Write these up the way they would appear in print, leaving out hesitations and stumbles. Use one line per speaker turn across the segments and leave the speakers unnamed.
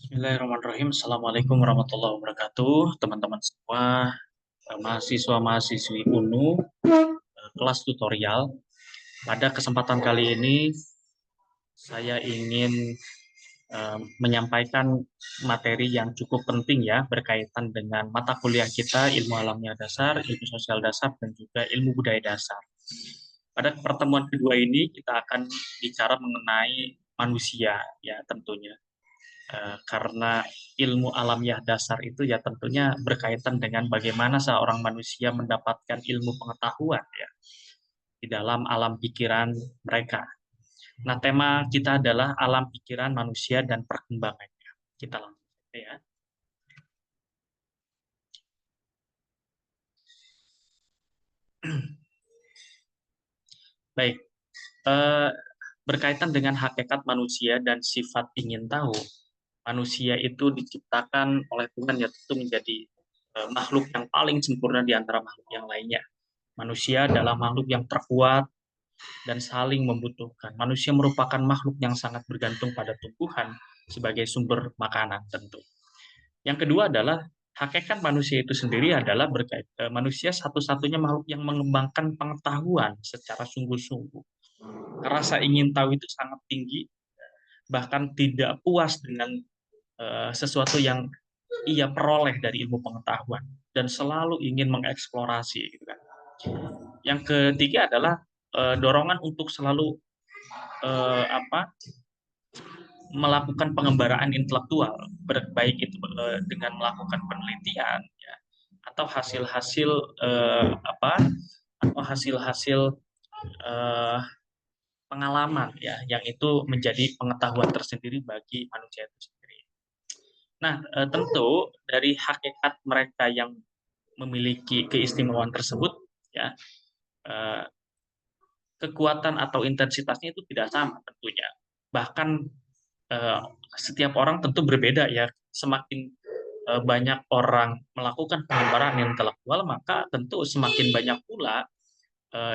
Bismillahirrahmanirrahim. Assalamualaikum warahmatullahi wabarakatuh. Teman-teman semua, mahasiswa-mahasiswi UNU, kelas tutorial. Pada kesempatan kali ini, saya ingin menyampaikan materi yang cukup penting ya, berkaitan dengan mata kuliah kita, ilmu alamnya dasar, ilmu sosial dasar, dan juga ilmu budaya dasar. Pada pertemuan kedua ini, kita akan bicara mengenai manusia, ya tentunya. Karena ilmu alamiah dasar itu ya tentunya berkaitan dengan bagaimana seorang manusia mendapatkan ilmu pengetahuan ya di dalam alam pikiran mereka. Nah, tema kita adalah alam pikiran manusia dan perkembangannya. Kita langsung saja ya. Baik, eh, berkaitan dengan hakikat manusia dan sifat ingin tahu, manusia itu diciptakan oleh Tuhan ya tentu menjadi makhluk yang paling sempurna di antara makhluk yang lainnya. Manusia adalah makhluk yang terkuat dan saling membutuhkan. Manusia merupakan makhluk yang sangat bergantung pada tumbuhan sebagai sumber makanan tentu. Yang kedua adalah hakikat manusia itu sendiri adalah manusia satu-satunya makhluk yang mengembangkan pengetahuan secara sungguh-sungguh. Rasa ingin tahu itu sangat tinggi, bahkan tidak puas dengan sesuatu yang ia peroleh dari ilmu pengetahuan dan selalu ingin mengeksplorasi gitu kan. Yang ketiga adalah dorongan untuk selalu apa melakukan pengembaraan intelektual, baik itu dengan melakukan penelitian ya, atau hasil-hasil apa atau hasil-hasil eh, pengalaman ya yang itu menjadi pengetahuan tersendiri bagi manusia itu sendiri. Nah, tentu dari hakikat mereka yang memiliki keistimewaan tersebut ya eh, kekuatan atau intensitasnya itu tidak sama tentunya. Bahkan eh, setiap orang tentu berbeda ya. Semakin banyak orang melakukan pengembaraan intelektual, maka tentu semakin banyak pula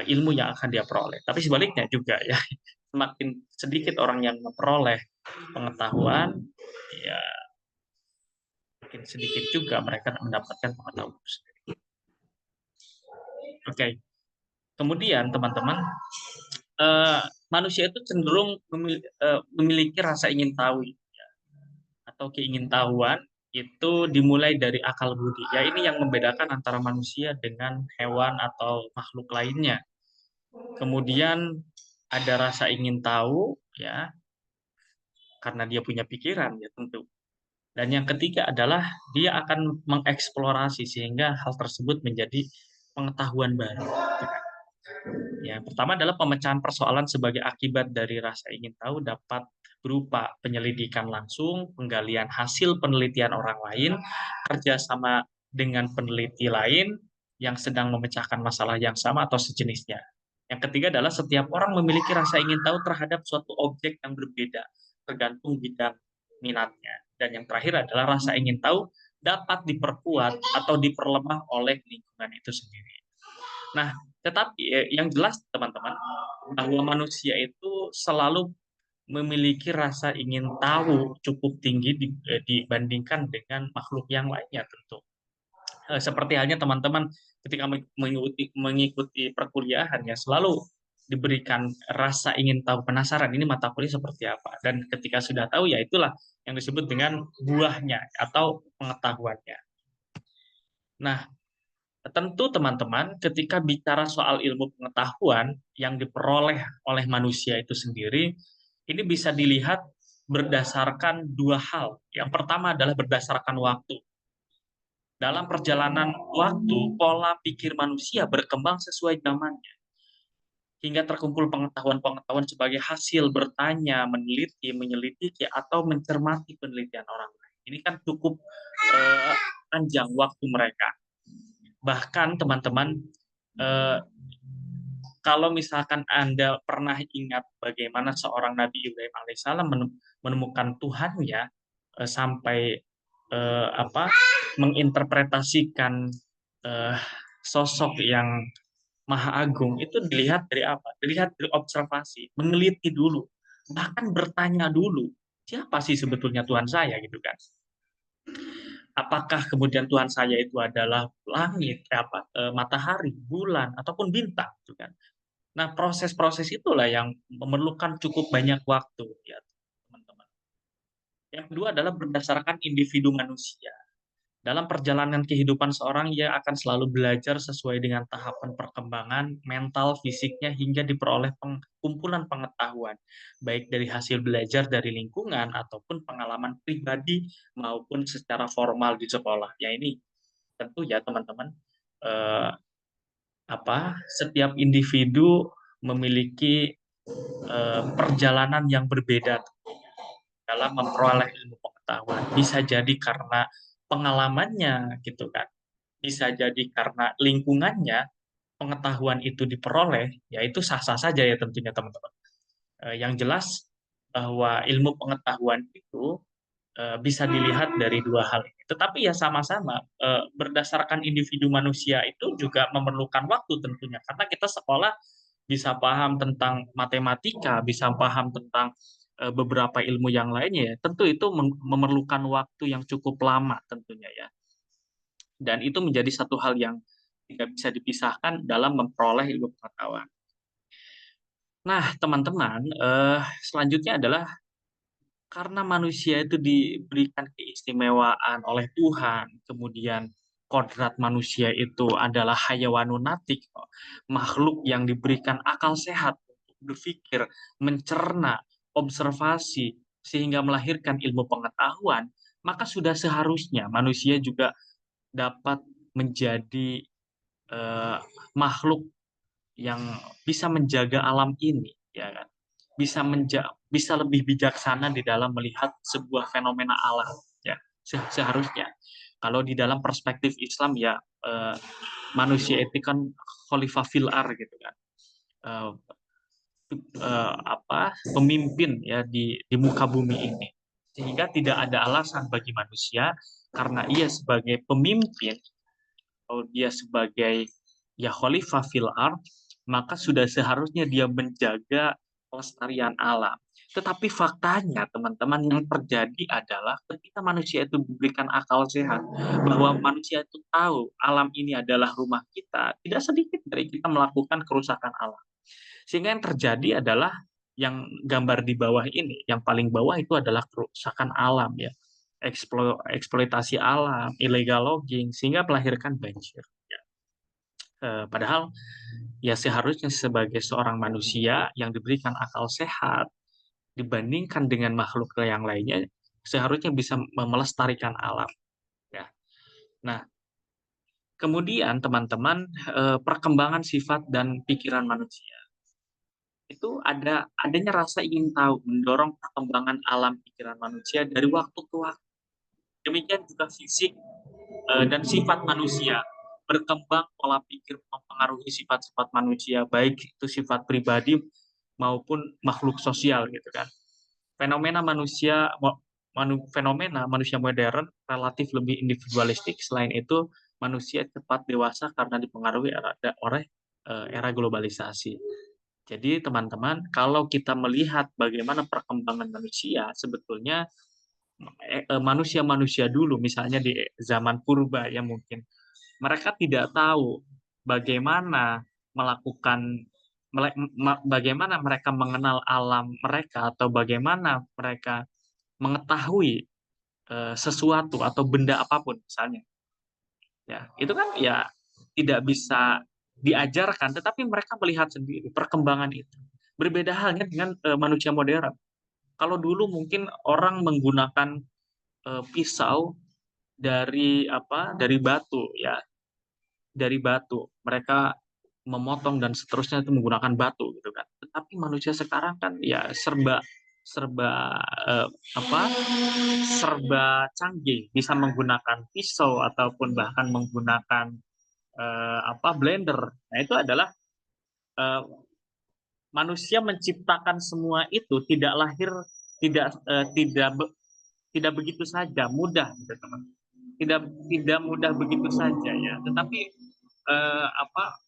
ilmu yang akan dia peroleh. Tapi sebaliknya juga ya, semakin sedikit orang yang memperoleh pengetahuan, ya makin sedikit juga mereka mendapatkan pengetahuan. Oke, kemudian teman-teman, eh, manusia itu cenderung memiliki rasa ingin tahu atau keingintahuan itu dimulai dari akal budi. Ya ini yang membedakan antara manusia dengan hewan atau makhluk lainnya. Kemudian ada rasa ingin tahu ya karena dia punya pikiran ya tentu. Dan yang ketiga adalah dia akan mengeksplorasi sehingga hal tersebut menjadi pengetahuan baru. Yang pertama adalah pemecahan persoalan sebagai akibat dari rasa ingin tahu dapat berupa penyelidikan langsung, penggalian hasil penelitian orang lain, kerjasama dengan peneliti lain yang sedang memecahkan masalah yang sama atau sejenisnya. Yang ketiga adalah setiap orang memiliki rasa ingin tahu terhadap suatu objek yang berbeda, tergantung bidang minatnya. Dan yang terakhir adalah rasa ingin tahu dapat diperkuat atau diperlemah oleh lingkungan itu sendiri. Nah, tetapi yang jelas teman-teman, bahwa manusia itu selalu memiliki rasa ingin tahu cukup tinggi dibandingkan dengan makhluk yang lainnya tentu. Seperti halnya teman-teman ketika mengikuti perkuliahan ya selalu diberikan rasa ingin tahu penasaran ini mata kuliah seperti apa dan ketika sudah tahu ya itulah yang disebut dengan buahnya atau pengetahuannya. Nah, tentu teman-teman, ketika bicara soal ilmu pengetahuan yang diperoleh oleh manusia itu sendiri, ini bisa dilihat berdasarkan dua hal. Yang pertama adalah berdasarkan waktu. Dalam perjalanan waktu, pola pikir manusia berkembang sesuai zamannya. Hingga terkumpul pengetahuan-pengetahuan sebagai hasil bertanya, meneliti, menyelidiki, atau mencermati penelitian orang lain. Ini kan cukup panjang waktu mereka. Bahkan teman-teman, eh, kalau misalkan Anda pernah ingat bagaimana seorang Nabi Ibrahim alaihissalam menemukan Tuhannya sampai apa menginterpretasikan eh, sosok yang maha agung itu dilihat dari apa? Dilihat dari observasi, meneliti dulu, bahkan bertanya dulu. siapa sih sebetulnya Tuhan saya gitu kan? Apakah kemudian Tuhan saya itu adalah langit, matahari, bulan, ataupun bintang, gitu kan? Nah, proses-proses itulah yang memerlukan cukup banyak waktu, ya teman-teman. Yang kedua adalah berdasarkan individu manusia. Dalam perjalanan kehidupan seorang, ia akan selalu belajar sesuai dengan tahapan perkembangan mental, fisiknya, hingga diperoleh kumpulan pengetahuan, baik dari hasil belajar dari lingkungan ataupun pengalaman pribadi maupun secara formal di sekolah. Ya ini tentu ya teman-teman, eh, setiap individu memiliki perjalanan yang berbeda dalam memperoleh ilmu pengetahuan. Bisa jadi karena pengalamannya gitu kan, bisa jadi karena lingkungannya pengetahuan itu diperoleh, ya itu sah-sah saja ya tentunya teman-teman. Yang jelas bahwa ilmu pengetahuan itu bisa dilihat dari dua hal ini. Tetapi ya sama-sama berdasarkan individu manusia itu juga memerlukan waktu tentunya. Karena kita sekolah bisa paham tentang matematika, bisa paham tentang beberapa ilmu yang lainnya ya. Tentu itu memerlukan waktu yang cukup lama tentunya ya. Dan itu menjadi satu hal yang tidak bisa dipisahkan dalam memperoleh ilmu pengetahuan. Nah, teman-teman, selanjutnya adalah karena manusia itu diberikan keistimewaan oleh Tuhan, kemudian kodrat manusia itu adalah hayawanun natik, makhluk yang diberikan akal sehat untuk berpikir, mencerna, observasi, sehingga melahirkan ilmu pengetahuan, maka sudah seharusnya manusia juga dapat menjadi eh, makhluk yang bisa menjaga alam ini, ya kan? Bisa lebih bijaksana di dalam melihat sebuah fenomena alam, ya seharusnya. Kalau di dalam perspektif Islam ya manusia itu kan khalifah fil gitu kan, eh, pemimpin ya di muka bumi ini, sehingga tidak ada alasan bagi manusia karena ia sebagai pemimpin atau dia sebagai ya khalifah fil maka sudah seharusnya dia menjaga kelestarian alam. Tetapi faktanya, teman-teman, yang terjadi adalah ketika manusia itu diberikan akal sehat, bahwa manusia itu tahu alam ini adalah rumah kita, tidak sedikit dari kita melakukan kerusakan alam. Sehingga yang terjadi adalah yang gambar di bawah ini, yang paling bawah itu adalah kerusakan alam ya, eksploitasi alam, illegal logging, sehingga melahirkan banjir. Ya. Padahal ya seharusnya sebagai seorang manusia yang diberikan akal sehat dibandingkan dengan makhluk yang lainnya, seharusnya bisa melestarikan alam. Ya. Nah, kemudian teman-teman, perkembangan sifat dan pikiran manusia itu adanya rasa ingin tahu mendorong perkembangan alam pikiran manusia dari waktu ke waktu. Demikian juga fisik dan sifat manusia berkembang, pola pikir mempengaruhi sifat-sifat manusia, baik itu sifat pribadi maupun makhluk sosial gitu kan. Fenomena manusia modern relatif lebih individualistik. Selain itu, manusia cepat dewasa karena dipengaruhi oleh era globalisasi. Jadi teman-teman, kalau kita melihat bagaimana perkembangan manusia, sebetulnya manusia-manusia dulu, misalnya di zaman purba ya mungkin, mereka tidak tahu bagaimana melakukan bagaimana mereka mengenal alam mereka atau bagaimana mereka mengetahui sesuatu atau benda apapun misalnya. Ya, itu kan ya tidak bisa diajarkan, tetapi mereka melihat sendiri perkembangan itu. Berbeda halnya dengan manusia modern. Kalau dulu mungkin orang menggunakan pisau dari batu ya, dari batu. Mereka memotong dan seterusnya itu menggunakan batu gitu kan. Tetapi manusia sekarang kan ya serba serba eh, apa serba canggih, bisa menggunakan pisau ataupun bahkan menggunakan blender. Nah, itu adalah eh, manusia menciptakan semua itu tidak lahir tidak eh, tidak be- tidak begitu saja mudah gitu teman. Tidak tidak mudah begitu saja ya. Tetapi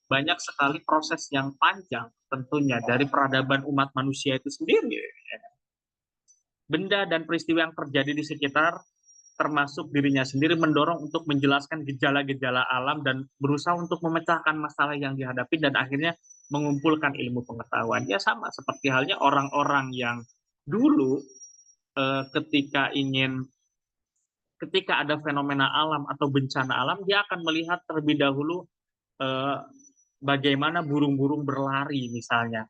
banyak sekali proses yang panjang tentunya dari peradaban umat manusia itu sendiri. Ya. benda dan peristiwa yang terjadi di sekitar, termasuk dirinya sendiri, mendorong untuk menjelaskan gejala-gejala alam dan berusaha untuk memecahkan masalah yang dihadapi dan akhirnya mengumpulkan ilmu pengetahuan. Ya sama seperti halnya orang-orang yang dulu ketika ada fenomena alam atau bencana alam, dia akan melihat terlebih dahulu eh, bagaimana burung-burung berlari misalnya.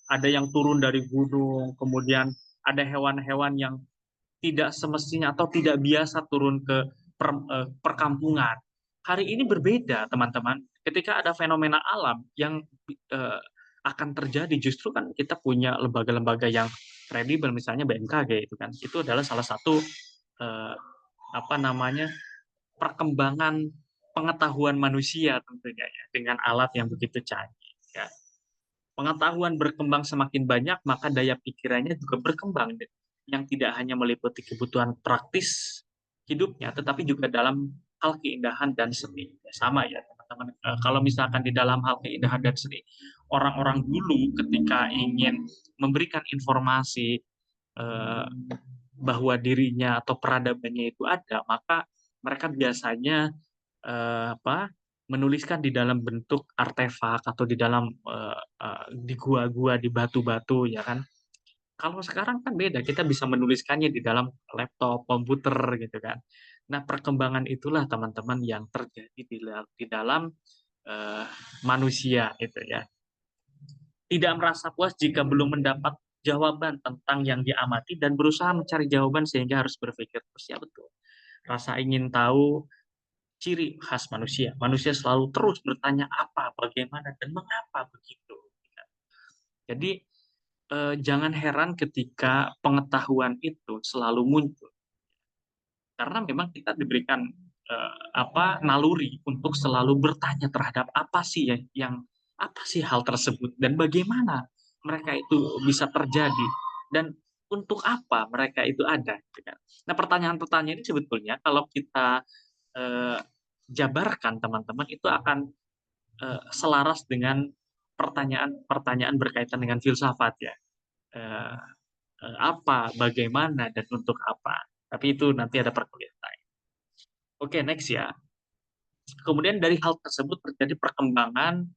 Ada yang turun dari gunung, kemudian ada hewan-hewan yang tidak semestinya atau tidak biasa turun ke perkampungan. Hari ini berbeda, teman-teman. Ketika ada fenomena alam yang eh, akan terjadi, justru kan kita punya lembaga-lembaga yang kredibel, misalnya BMKG itu kan. Itu adalah salah satu eh, apa namanya perkembangan pengetahuan manusia tentunya ya, dengan alat yang begitu canggih. Ya. Pengetahuan berkembang semakin banyak, maka daya pikirannya juga berkembang, yang tidak hanya meliputi kebutuhan praktis hidupnya, tetapi juga dalam hal keindahan dan seni. Ya, sama ya, teman-teman. Kalau misalkan di dalam hal keindahan dan seni, orang-orang dulu ketika ingin memberikan informasi eh, bahwa dirinya atau peradabannya itu ada, maka mereka biasanya menuliskan di dalam bentuk artefak atau di dalam di gua-gua, di batu-batu, ya kan. Kalau sekarang kan beda, kita bisa menuliskannya di dalam laptop, komputer gitu kan. Nah, perkembangan itulah teman-teman yang terjadi di dalam eh, manusia itu ya. Tidak merasa puas jika belum mendapat jawaban tentang yang diamati dan berusaha mencari jawaban sehingga harus berpikir terus. Ya betul. Rasa ingin tahu ciri khas manusia. Manusia selalu terus bertanya apa, bagaimana, dan mengapa begitu. Jadi jangan heran ketika pengetahuan itu selalu muncul, karena memang kita diberikan naluri untuk selalu bertanya terhadap apa sih apa sih hal tersebut dan bagaimana mereka itu bisa terjadi dan untuk apa mereka itu ada. Gitu kan. Nah, pertanyaan-pertanyaan ini sebetulnya kalau kita eh, jabarkan teman-teman itu akan selaras dengan pertanyaan-pertanyaan berkaitan dengan filsafat ya. Eh, apa, bagaimana, dan untuk apa. Tapi itu nanti ada perkuliahan lain. Oke, next ya. Kemudian dari hal tersebut terjadi perkembangan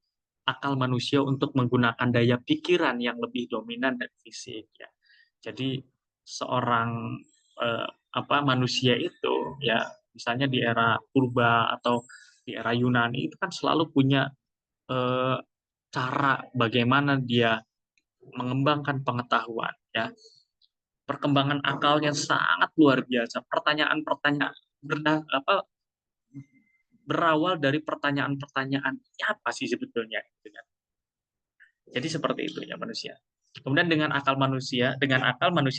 akal manusia untuk menggunakan daya pikiran yang lebih dominan dari fisik ya. Jadi seorang manusia itu ya misalnya di era purba atau di era Yunani itu kan selalu punya eh, cara bagaimana dia mengembangkan pengetahuan ya, perkembangan akalnya sangat luar biasa, pertanyaan-pertanyaan berawal dari pertanyaan-pertanyaan apa sih sebetulnya gitu kan. Jadi seperti itu ya manusia. Kemudian dengan akal manusia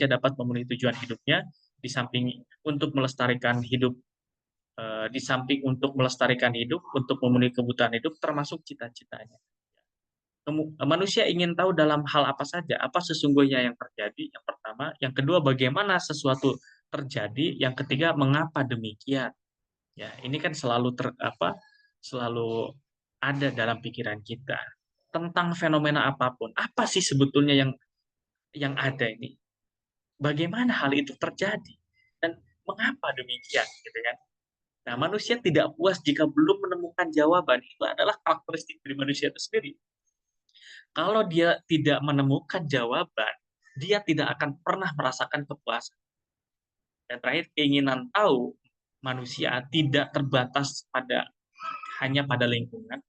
dapat memenuhi tujuan hidupnya di samping untuk melestarikan hidup, di samping untuk melestarikan hidup, untuk memenuhi kebutuhan hidup termasuk cita-citanya. Manusia ingin tahu dalam hal apa saja, apa sesungguhnya yang terjadi, yang pertama. Yang kedua, bagaimana sesuatu terjadi. Yang ketiga, mengapa demikian. Ya, ini kan selalu ada dalam pikiran kita tentang fenomena apapun. Apa sih sebetulnya yang ada ini? Bagaimana hal itu terjadi dan mengapa demikian, gitu kan? Nah, manusia tidak puas jika belum menemukan jawaban. Itu adalah karakteristik dari manusia itu sendiri. Kalau dia tidak menemukan jawaban, dia tidak akan pernah merasakan kepuasan. Dan terakhir, keinginan tahu manusia tidak terbatas hanya pada lingkungan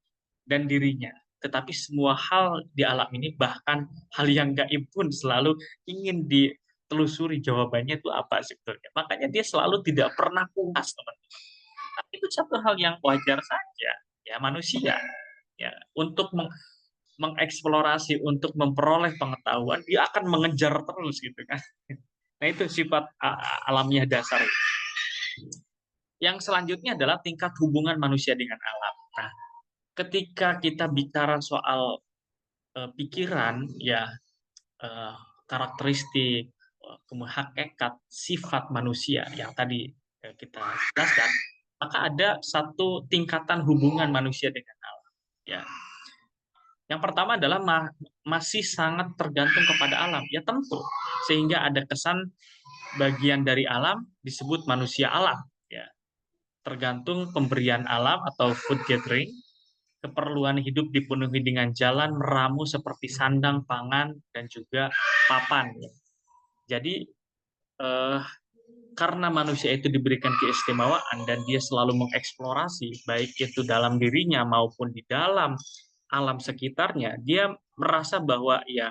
dan dirinya, tetapi semua hal di alam ini, bahkan hal yang gaib pun selalu ingin ditelusuri jawabannya itu apa sebetulnya. Makanya dia selalu tidak pernah puas, teman-teman. Tapi itu satu hal yang wajar saja, ya manusia. Ya, untuk mengeksplorasi, untuk memperoleh pengetahuan, dia akan mengejar terus gitu kan. Nah itu sifat alamiah dasar. Yang selanjutnya adalah tingkat hubungan manusia dengan alam. Nah, ketika kita bicara soal pikiran, ya eh, karakteristik, kemudian hakikat, sifat manusia yang tadi kita jelaskan, maka ada satu tingkatan hubungan manusia dengan alam. Ya, yang pertama adalah masih sangat tergantung kepada alam, ya tentu, sehingga ada kesan bagian dari alam disebut manusia alam, ya. Tergantung pemberian alam atau food gathering, keperluan hidup dipenuhi dengan jalan meramu seperti sandang, pangan, dan juga papan, ya. Jadi eh, karena manusia itu diberikan keistimewaan dan dia selalu mengeksplorasi, baik itu dalam dirinya maupun di dalam alam sekitarnya, dia merasa bahwa ya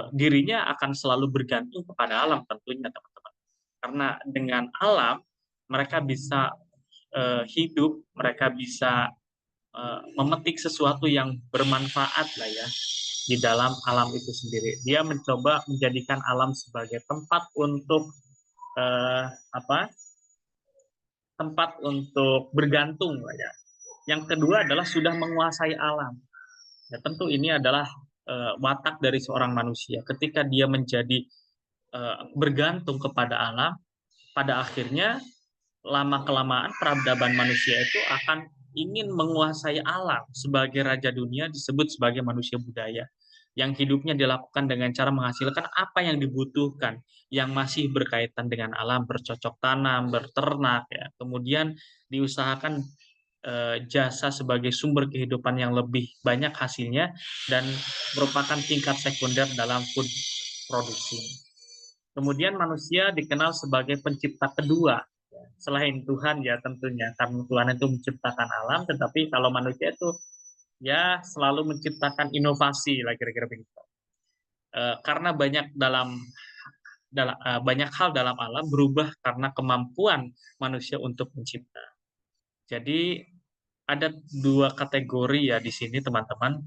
dirinya akan selalu bergantung kepada alam tentunya, teman-teman. Karena dengan alam mereka bisa hidup, mereka bisa memetik sesuatu yang bermanfaat lah ya di dalam alam itu sendiri. Dia mencoba menjadikan alam sebagai tempat untuk eh, apa? Tempat untuk bergantung lah ya. Yang kedua adalah sudah menguasai alam. Ya, tentu ini adalah watak dari seorang manusia. Ketika dia menjadi bergantung kepada alam, pada akhirnya lama-kelamaan peradaban manusia itu akan ingin menguasai alam. Sebagai raja dunia disebut sebagai manusia budaya, yang hidupnya dilakukan dengan cara menghasilkan apa yang dibutuhkan, yang masih berkaitan dengan alam, bercocok tanam, berternak, ya. Kemudian diusahakan jasa sebagai sumber kehidupan yang lebih banyak hasilnya dan merupakan tingkat sekunder dalam food produksi. Kemudian manusia dikenal sebagai pencipta kedua, selain Tuhan ya tentunya, karena Tuhan itu menciptakan alam, tetapi kalau manusia itu ya selalu menciptakan inovasi lah kira-kira begitu. Karena banyak hal dalam alam berubah karena kemampuan manusia untuk mencipta. Jadi ada dua kategori ya di sini teman-teman.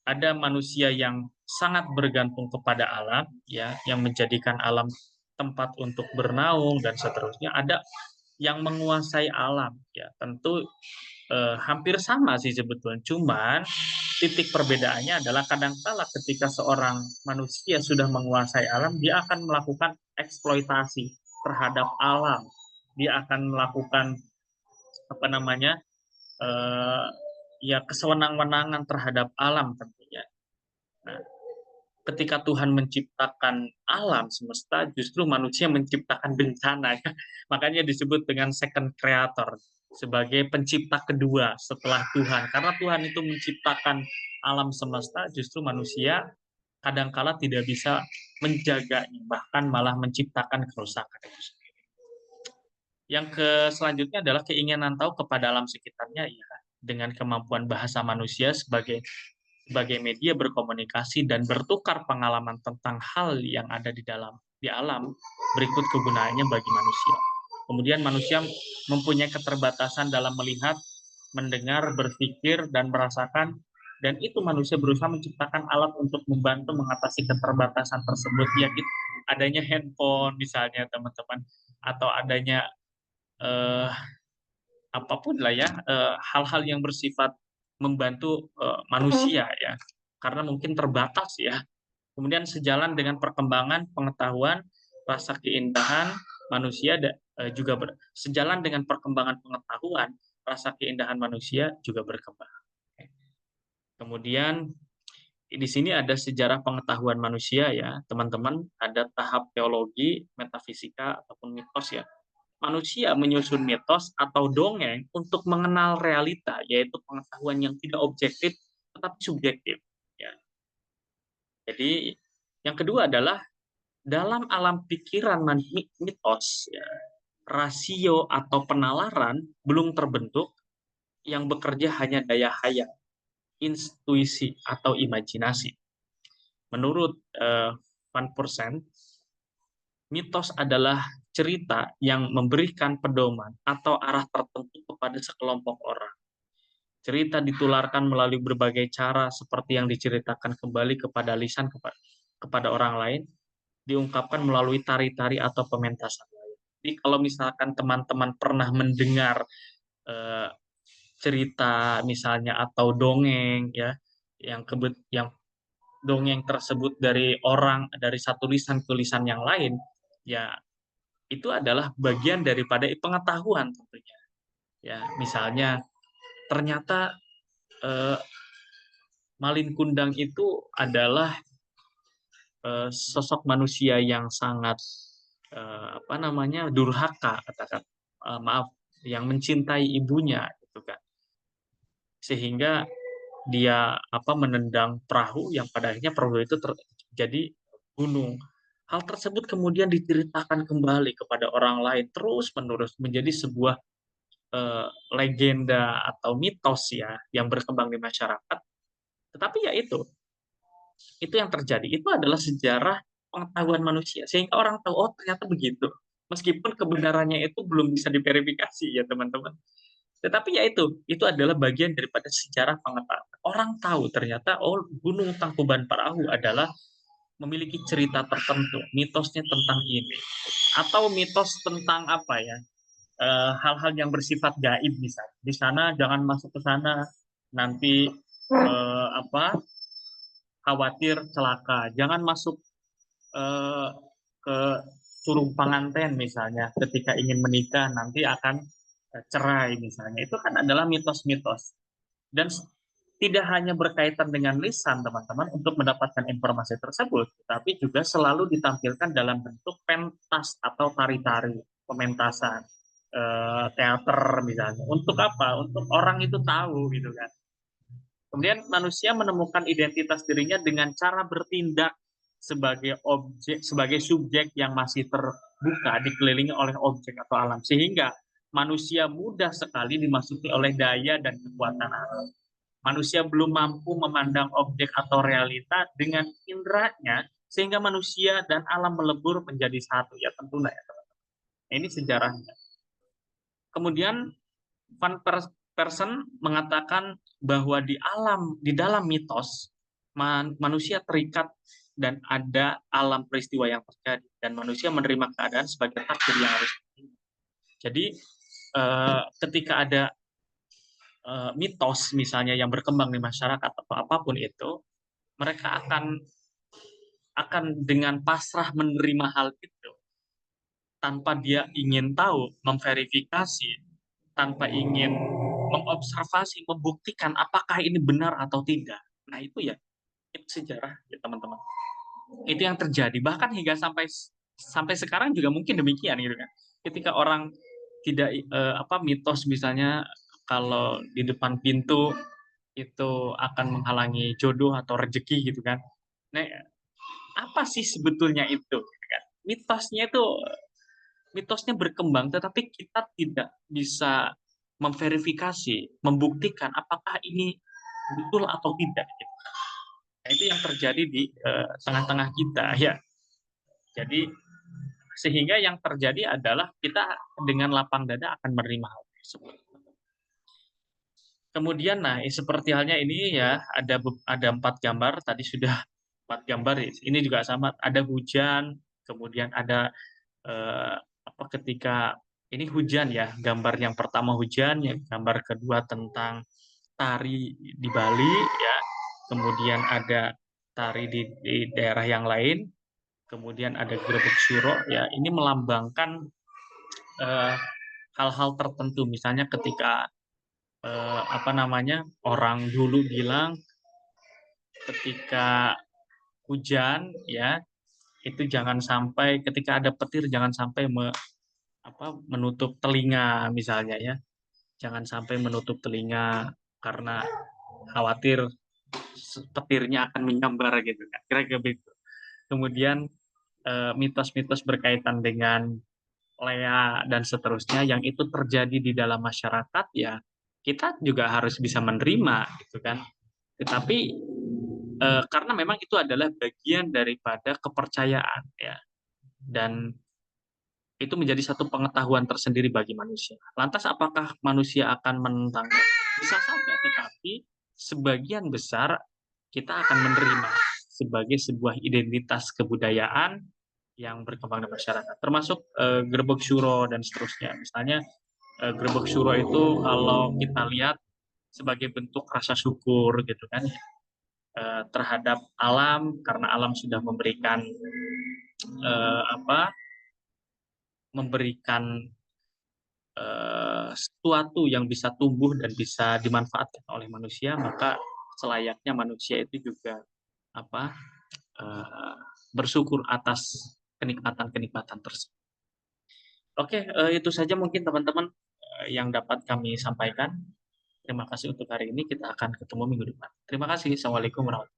Ada manusia yang sangat bergantung kepada alam, ya, yang menjadikan alam tempat untuk bernaung dan seterusnya. Ada yang menguasai alam, ya, tentu hampir sama sih sebetulnya. Cuman titik perbedaannya adalah kadangkala ketika seorang manusia sudah menguasai alam, dia akan melakukan eksploitasi terhadap alam. Dia akan melakukan apa namanya ya kesewenang-wenangan terhadap alam tentunya. Nah, ketika Tuhan menciptakan alam semesta, justru manusia menciptakan bencana. Ya. Makanya disebut dengan second creator, sebagai pencipta kedua setelah Tuhan. Karena Tuhan itu menciptakan alam semesta, justru manusia kadangkala tidak bisa menjaganya, bahkan malah menciptakan kerusakan itu sendiri. Yang selanjutnya adalah keinginan tahu kepada alam sekitarnya, ya, dengan kemampuan bahasa manusia sebagai media berkomunikasi dan bertukar pengalaman tentang hal yang ada di alam, berikut kegunaannya bagi manusia. Kemudian manusia mempunyai keterbatasan dalam melihat, mendengar, berpikir, dan merasakan, dan itu manusia berusaha menciptakan alat untuk membantu mengatasi keterbatasan tersebut, ya adanya handphone misalnya teman-teman, atau adanya eh, apapun lah ya, hal-hal yang bersifat membantu manusia ya, karena mungkin terbatas ya. Kemudian sejalan dengan perkembangan pengetahuan, rasa keindahan manusia juga sejalan dengan perkembangan pengetahuan, rasa keindahan manusia juga berkembang. Kemudian di sini ada sejarah pengetahuan manusia ya, teman-teman, ada tahap teologi, metafisika ataupun mitos ya. Manusia menyusun mitos atau dongeng untuk mengenal realita, yaitu pengetahuan yang tidak objektif tetapi subjektif. Ya. Jadi yang kedua adalah dalam alam pikiran mitos, ya, rasio atau penalaran belum terbentuk, yang bekerja hanya daya hayal, intuisi atau imajinasi. Menurut Van Persen, mitos adalah cerita yang memberikan pedoman atau arah tertentu kepada sekelompok orang. Cerita ditularkan melalui berbagai cara seperti yang diceritakan kembali kepada lisan kepada orang lain, diungkapkan melalui tari-tari atau pementasan lain. Jadi kalau misalkan teman-teman pernah mendengar eh, cerita misalnya atau dongeng ya, yang dongeng tersebut dari satu lisan ke lisan yang lain, ya itu adalah bagian daripada pengetahuan tentunya. Ya, misalnya ternyata Malin Kundang itu adalah sosok manusia yang sangat apa namanya, durhaka, katakan maaf, yang mencintai ibunya gitu kan, sehingga dia apa, menendang perahu yang pada akhirnya perahu itu jadi gunung. Hal tersebut kemudian diceritakan kembali kepada orang lain terus menerus menjadi sebuah legenda atau mitos ya yang berkembang di masyarakat. Tetapi ya itu yang terjadi. Itu adalah sejarah pengetahuan manusia sehingga orang tahu oh ternyata begitu. Meskipun kebenarannya itu belum bisa diverifikasi ya teman-teman. Tetapi ya itu adalah bagian daripada sejarah pengetahuan. Orang tahu ternyata oh Gunung Tangkuban Perahu adalah memiliki cerita tertentu, mitosnya tentang ini, atau mitos tentang apa ya, hal-hal yang bersifat gaib misalnya. Di sana jangan masuk ke sana, nanti apa, khawatir celaka. Jangan masuk eh, ke surung pengantin misalnya, ketika ingin menikah nanti akan cerai misalnya. Itu kan adalah mitos-mitos. Dan tidak hanya berkaitan dengan lisan teman-teman untuk mendapatkan informasi tersebut, tapi juga selalu ditampilkan dalam bentuk pentas atau tari-tari, pementasan, teater misalnya. Untuk apa? Untuk orang itu tahu gitu kan. Kemudian manusia menemukan identitas dirinya dengan cara bertindak sebagai objek, sebagai subjek yang masih terbuka, dikelilingi oleh objek atau alam, sehingga manusia mudah sekali dimasuki oleh daya dan kekuatan alam. Manusia belum mampu memandang objek atau realita dengan inderanya, sehingga manusia dan alam melebur menjadi satu. Ya tentunya ya teman-teman. Ini sejarahnya. Kemudian Van Persen mengatakan bahwa di dalam mitos manusia terikat dan ada alam peristiwa yang terjadi dan manusia menerima keadaan sebagai takdir yang harus terjadi. Jadi ketika ada mitos misalnya yang berkembang di masyarakat atau apapun itu, mereka akan dengan pasrah menerima hal itu tanpa dia ingin tahu, memverifikasi, tanpa ingin mengobservasi, membuktikan apakah ini benar atau tidak. Nah itu ya, itu sejarah ya teman-teman. Itu yang terjadi. Bahkan hingga sampai sampai sekarang juga mungkin demikian gitu kan. Ketika orang tidak apa mitos misalnya kalau di depan pintu itu akan menghalangi jodoh atau rezeki gitu kan. Nah, apa sih sebetulnya itu? Gitu kan? Mitosnya berkembang, tetapi kita tidak bisa memverifikasi, membuktikan apakah ini betul atau tidak. Gitu. Nah, itu yang terjadi di tengah-tengah kita, ya. Jadi sehingga yang terjadi adalah kita dengan lapang dada akan menerima hal tersebut. Kemudian, nah seperti halnya ini ya ada 4 gambar tadi sudah 4 gambar. Ini juga sama, ada hujan, kemudian ada apa ketika ini hujan ya, gambar yang pertama hujan, ya gambar kedua tentang tari di Bali ya, kemudian ada tari di daerah yang lain, kemudian ada Grebek Suro ya, ini melambangkan eh, hal-hal tertentu, misalnya ketika apa namanya, orang dulu bilang ketika hujan ya itu jangan sampai, ketika ada petir jangan sampai menutup telinga misalnya ya, jangan sampai menutup telinga karena khawatir petirnya akan menyambar gitu kan, kira-kira begitu. Kemudian mitos-mitos berkaitan dengan Lea dan seterusnya yang itu terjadi di dalam masyarakat ya, kita juga harus bisa menerima gitu kan. Tetapi karena memang itu adalah bagian daripada kepercayaan ya, dan itu menjadi satu pengetahuan tersendiri bagi manusia. Lantas apakah manusia akan menentangnya? Bisa saja, tetapi sebagian besar kita akan menerima sebagai sebuah identitas kebudayaan yang berkembang di masyarakat, termasuk Grebek Suro dan seterusnya. Misalnya Grebek Suro itu kalau kita lihat sebagai bentuk rasa syukur gitu kan, terhadap alam, karena alam sudah memberikan apa, memberikan sesuatu yang bisa tumbuh dan bisa dimanfaatkan oleh manusia, maka selayaknya manusia itu juga apa, bersyukur atas kenikmatan-kenikmatan tersebut. Oke, itu saja mungkin teman-teman yang dapat kami sampaikan. Terima kasih untuk hari ini. Kita akan ketemu minggu depan. Terima kasih. Assalamualaikum warahmatullahi wabarakatuh.